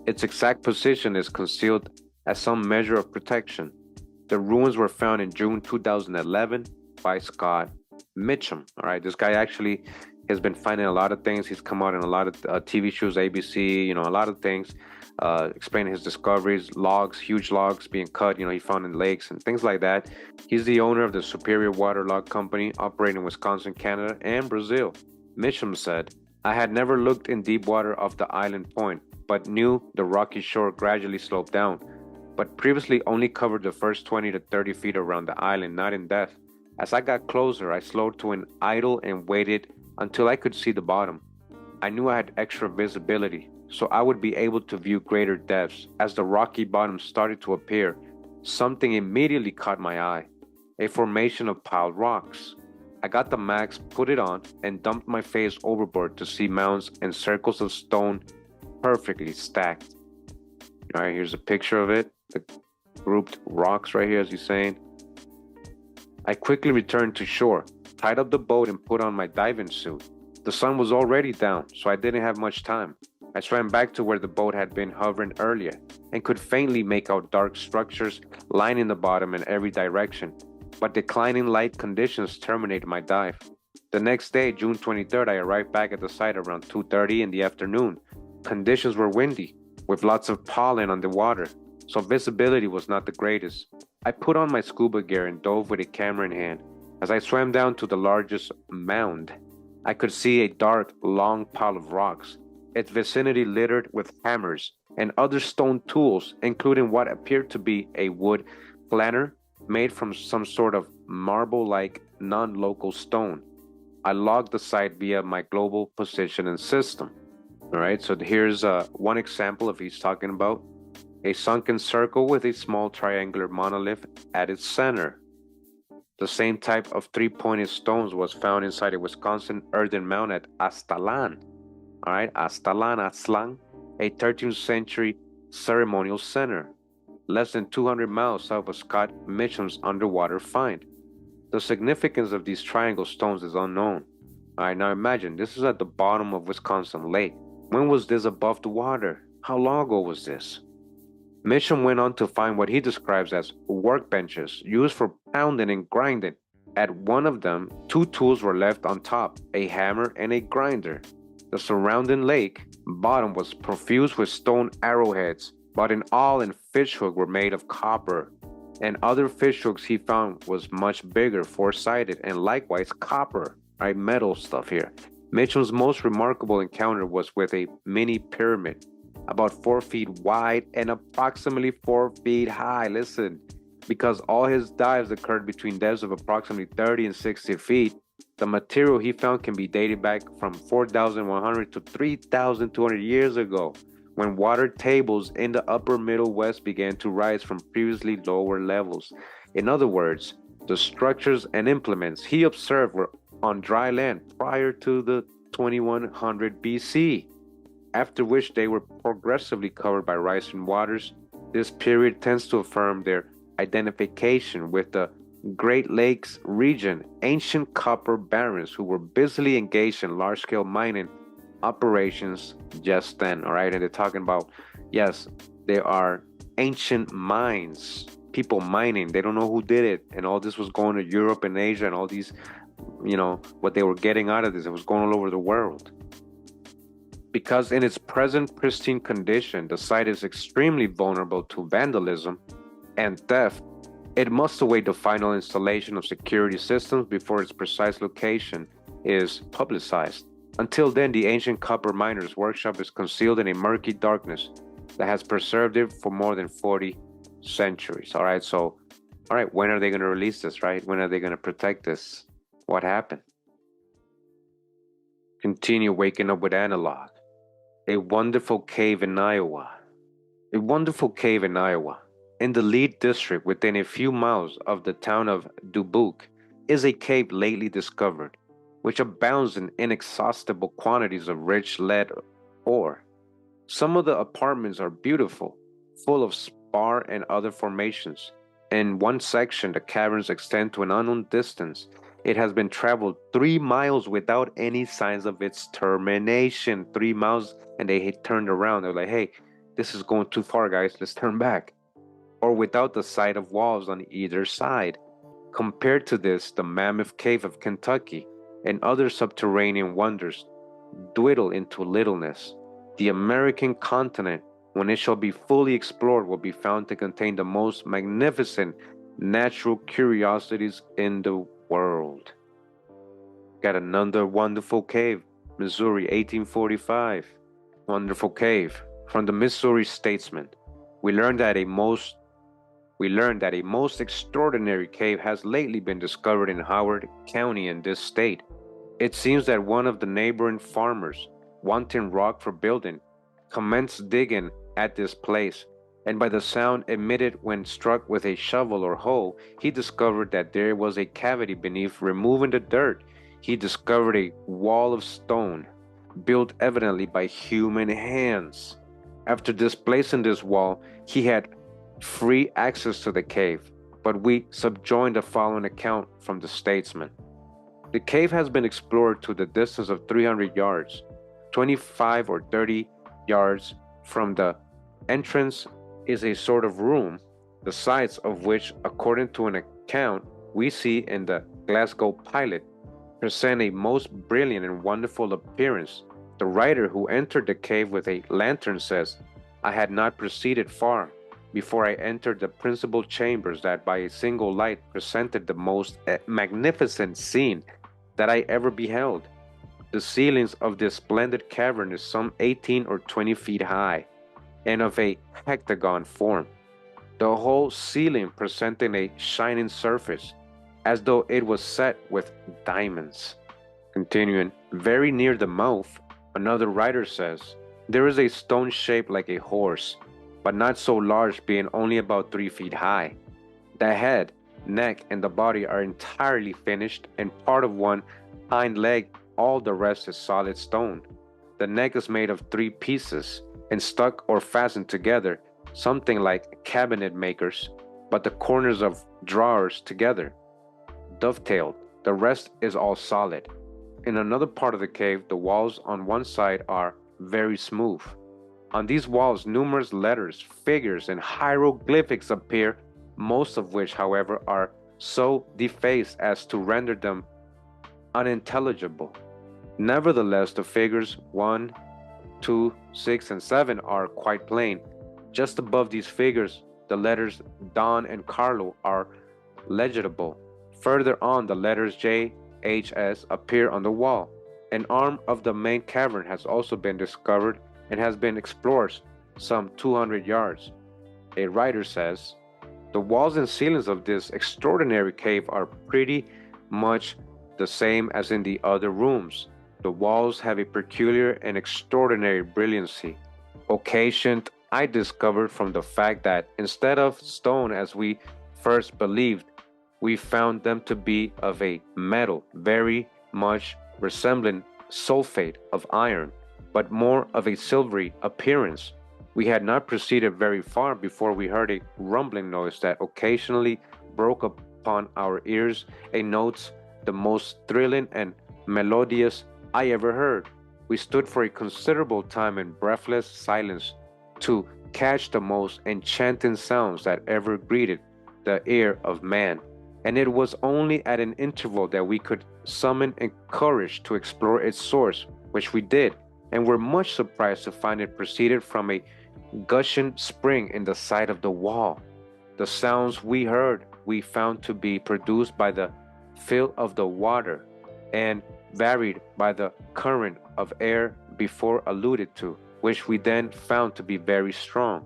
A: its exact position is concealed as some measure of protection. The ruins were found in June 2011 by Scott Mitchum. All right, this guy actually has been finding a lot of things. He's come out in a lot of TV shows, ABC, you know, a lot of things, explaining his discoveries, logs, huge logs being cut, you know, he found in lakes and things like that. He's the owner of the Superior Water Log Company operating in Wisconsin, Canada, and Brazil. Mitchum said, I had never looked in deep water off the island point, but knew the rocky shore gradually sloped down, but previously only covered the first 20 to 30 feet around the island, not in depth. As I got closer, I slowed to an idle and waited until I could see the bottom. I knew I had extra visibility, so I would be able to view greater depths. As the rocky bottom started to appear, something immediately caught my eye, a formation of piled rocks. I got the max, put it on, and dumped my face overboard to see mounds and circles of stone perfectly stacked. All right, here's a picture of it. The grouped rocks right here, as he's saying. I quickly returned to shore, tied up the boat, and put on my diving suit. The sun was already down, so I didn't have much time. I swam back to where the boat had been hovering earlier and could faintly make out dark structures lining the bottom in every direction, but declining light conditions terminated my dive. The next day, June 23rd, I arrived back at the site around 2:30 in the afternoon. Conditions were windy, with lots of pollen on the water, so visibility was not the greatest. I put on my scuba gear and dove with a camera in hand. As I swam down to the largest mound, I could see a dark, long pile of rocks, its vicinity littered with hammers and other stone tools, including what appeared to be a wood planer made from some sort of marble-like non-local stone. I logged the site via my global positioning system. All right, so here's one example of he's talking about a sunken circle with a small triangular monolith at its center. The same type of three-pointed stones was found inside a Wisconsin earthen mound at Aztlan. All right, Aztlan, a 13th century ceremonial center, less than 200 miles south of Scott Mitchum's underwater find. The significance of these triangle stones is unknown. All right, now imagine this is at the bottom of Wisconsin Lake. When was this above the water? How long ago was this? Mitchum went on to find what he describes as workbenches used for pounding and grinding. At one of them, two tools were left on top, a hammer and a grinder. The surrounding lake bottom was profuse with stone arrowheads, but in awl and fishhook were made of copper. And other fishhooks he found was much bigger, four-sided, and likewise copper, right? Metal stuff here. Mitchum's most remarkable encounter was with a mini pyramid, about 4 feet wide and approximately 4 feet high. Listen, because all his dives occurred between depths of approximately 30 and 60 feet, the material he found can be dated back from 4,100 to 3,200 years ago, when water tables in the upper Middle West began to rise from previously lower levels. In other words, the structures and implements he observed were on dry land prior to the 2100 BC, after which they were progressively covered by rising waters. This period tends to affirm their identification with the Great Lakes region, ancient copper barons who were busily engaged in large-scale mining operations just then. All right, and they're talking about, yes, they are ancient mines, people mining. They don't know who did it. And all this was going to Europe and Asia, and all these, what they were getting out of this, it was going all over the world. Because in its present pristine condition, the site is extremely vulnerable to vandalism and theft, it must await the final installation of security systems before its precise location is publicized. Until then, the ancient copper miner's workshop is concealed in a murky darkness that has preserved it for more than 40 centuries. All right, when are they going to release this, right? When are they going to protect this? What happened? Continue waking up with analog. A wonderful cave in Iowa. A wonderful cave in Iowa. In the Lead District, within a few miles of the town of Dubuque, is a cave lately discovered, which abounds in inexhaustible quantities of rich lead ore. Some of the apartments are beautiful, full of spar and other formations. In one section, the caverns extend to an unknown distance. It has been traveled 3 miles without any signs of its termination. 3 miles, and they turned around. They're like, hey, this is going too far, guys. Let's turn back. Or without the sight of walls on either side. Compared to this, the Mammoth Cave of Kentucky and other subterranean wonders dwindle into littleness. The American continent, when it shall be fully explored, will be found to contain the most magnificent natural curiosities in the world. Got another wonderful cave, Missouri, 1845. Wonderful cave. From the Missouri Statesman, we learned that a most extraordinary cave has lately been discovered in Howard County in this state. It seems that one of the neighboring farmers, wanting rock for building, commenced digging at this place, and by the sound emitted when struck with a shovel or hoe, he discovered that there was a cavity beneath. Removing the dirt, he discovered a wall of stone, built evidently by human hands. After displacing this wall, he had free access to the cave, but we subjoin the following account from the Statesman. The cave has been explored to the distance of 300 yards, 25 or 30 yards from the entrance is a sort of room, the sides of which, according to an account we see in the Glasgow Pilot, present a most brilliant and wonderful appearance. The writer who entered the cave with a lantern says, I had not proceeded far before I entered the principal chambers that by a single light presented the most magnificent scene that I ever beheld. The ceilings of this splendid cavern is some 18 or 20 feet high, and of a hectagon form, the whole ceiling presenting a shining surface, as though it was set with diamonds. Continuing, very near the mouth, another writer says, there is a stone shaped like a horse, but not so large, being only about 3 feet high. The head, neck, and the body are entirely finished, and part of one hind leg, all the rest is solid stone. The neck is made of 3 pieces, and stuck or fastened together, something like cabinet makers, but the corners of drawers together, dovetailed. The rest is all solid. In another part of the cave, the walls on one side are very smooth. On these walls, numerous letters, figures, and hieroglyphics appear, most of which, however, are so defaced as to render them unintelligible. Nevertheless, the figures 1, 2, 6, and 7 are quite plain. Just above these figures, the letters Don and Carlo are legible. Further on, the letters J, H, S appear on the wall. An arm of the main cavern has also been discovered and has been explored some 200 yards. A writer says, the walls and ceilings of this extraordinary cave are pretty much the same as in the other rooms. The walls have a peculiar and extraordinary brilliancy, occasioned, I discovered, from the fact that instead of stone as we first believed, we found them to be of a metal very much resembling sulfate of iron, but more of a silvery appearance. We had not proceeded very far before we heard a rumbling noise that occasionally broke upon our ears, a note the most thrilling and melodious I ever heard. We stood for a considerable time in breathless silence to catch the most enchanting sounds that ever greeted the ear of man, and it was only at an interval that we could summon courage to explore its source, which we did, and were much surprised to find it proceeded from a gushing spring in the side of the wall. The sounds we heard we found to be produced by the fill of the water and varied by the current of air before alluded to, which we then found to be very strong.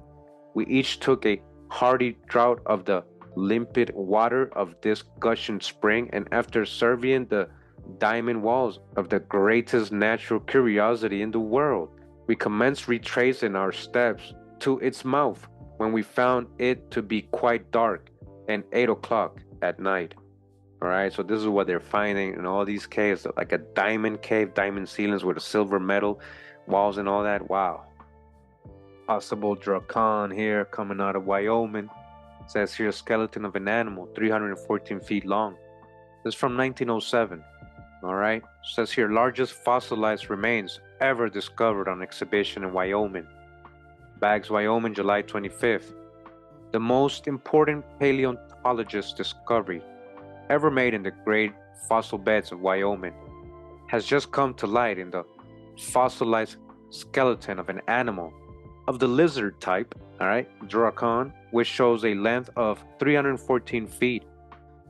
A: We each took a hearty draught of the limpid water of this gushing spring, and after surveying the diamond walls of the greatest natural curiosity in the world, we commenced retracing our steps to its mouth, when we found it to be quite dark and 8 o'clock at night. All right, so this is what they're finding in all these caves, like a diamond cave, diamond ceilings with a silver metal walls and all that. Wow. Possible Dracan here coming out of Wyoming. It says here skeleton of an animal, 314 feet long. This is from 1907. All right. It says here largest fossilized remains ever discovered on exhibition in Wyoming. Baggs, Wyoming, July 25th. The most important paleontologist discovery ever made in the great fossil beds of Wyoming has just come to light in the fossilized skeleton of an animal of the lizard type, all right, Dracan, which shows a length of 314 feet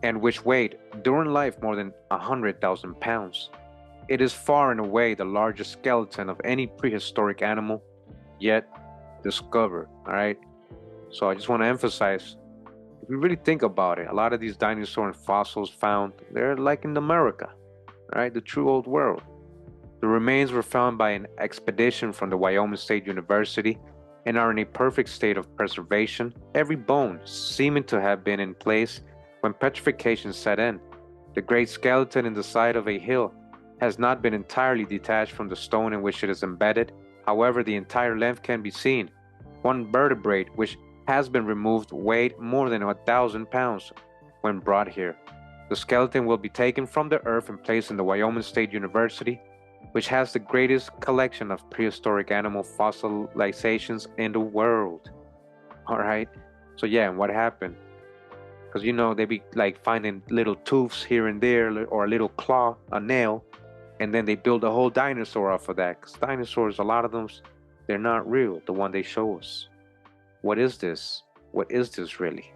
A: and which weighed during life more than 100,000 pounds. It is far and away the largest skeleton of any prehistoric animal yet discovered, all right? So I just want to emphasize, if you really think about it, a lot of these dinosaur and fossils found, they're like in America, right? The true old world. The remains were found by an expedition from the Wyoming State University and are in a perfect state of preservation, every bone seeming to have been in place when petrification set in. The great skeleton in the side of a hill has not been entirely detached from the stone in which it is embedded. However, the entire length can be seen. One vertebrae which has been removed weighed more than 1,000 pounds when brought here. The skeleton will be taken from the earth and placed in the Wyoming State University, which has the greatest collection of prehistoric animal fossilizations in the world. All right. So yeah, and what happened? Because they be like finding little tooths here and there, or a little claw, a nail, and then they build a whole dinosaur off of that. Because dinosaurs, a lot of them, they're not real. The one they show us. What is this? What is this really?